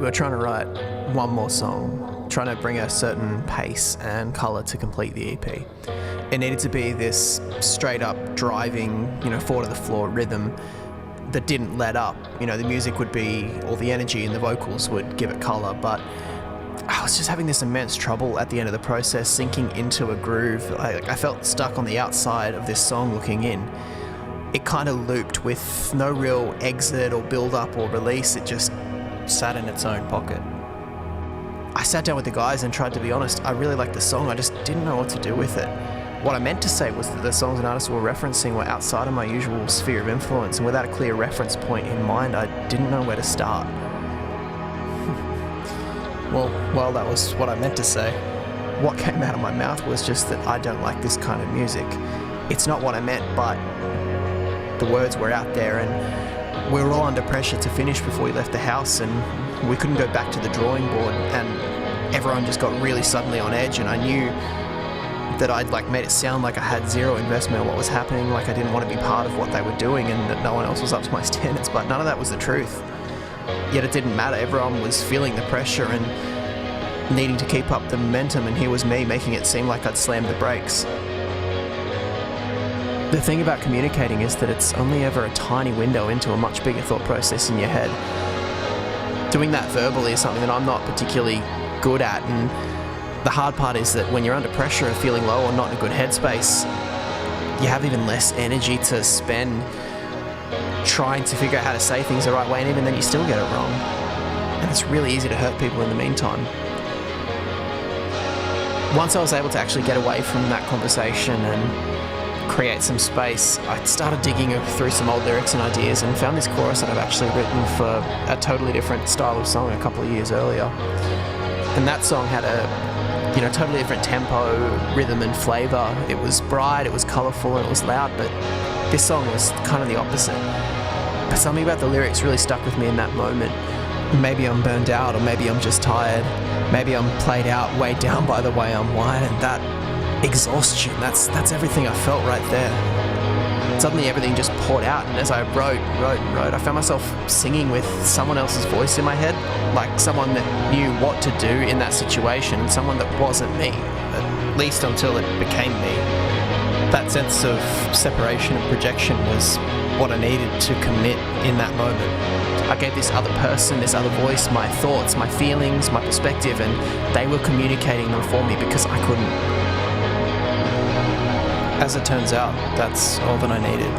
we were trying to write one more song, trying to bring a certain pace and colour to complete the EP. It needed to be this straight up driving, four to the floor rhythm that didn't let up. The music would be, all the energy and the vocals would give it colour, but I was just having this immense trouble at the end of the process sinking into a groove. I felt stuck on the outside of this song looking in. It kind of looped with no real exit or build up or release. It just sat in its own pocket. I sat down with the guys and tried to be honest. I really liked the song, I just didn't know what to do with it. What I meant to say was that the songs and artists we were referencing were outside of my usual sphere of influence, and without a clear reference point in mind, I didn't know where to start. Well, that was what I meant to say. What came out of my mouth was just that I don't like this kind of music. It's not what I meant, but the words were out there, and we were all under pressure to finish before we left the house, and we couldn't go back to the drawing board, and everyone just got really suddenly on edge, and I knew that I'd made it sound like I had zero investment in what was happening, like I didn't want to be part of what they were doing, and that no one else was up to my standards, but none of that was the truth. Yet it didn't matter. Everyone was feeling the pressure and needing to keep up the momentum, and here was me making it seem like I'd slammed the brakes. The thing about communicating is that it's only ever a tiny window into a much bigger thought process in your head. Doing that verbally is something that I'm not particularly good at, and the hard part is that when you're under pressure or feeling low or not in a good headspace, you have even less energy to spend trying to figure out how to say things the right way, and even then you still get it wrong. And it's really easy to hurt people in the meantime. Once I was able to actually get away from that conversation and create some space, I started digging through some old lyrics and ideas and found this chorus that I've actually written for a totally different style of song a couple of years earlier. And that song had a totally different tempo, rhythm and flavour. It was bright, it was colourful, and it was loud, but this song was kind of the opposite. But something about the lyrics really stuck with me in that moment. Maybe I'm burned out, or maybe I'm just tired. Maybe I'm played out, weighed down by the way I'm wired, and that exhaustion, that's everything I felt right there. Suddenly everything just poured out, and as I wrote, I found myself singing with someone else's voice in my head, like someone that knew what to do in that situation, and someone that wasn't me, at least until it became me. That sense of separation and projection was what I needed to commit in that moment. I gave this other person, this other voice, my thoughts, my feelings, my perspective, and they were communicating them for me because I couldn't. As it turns out, that's all that I needed.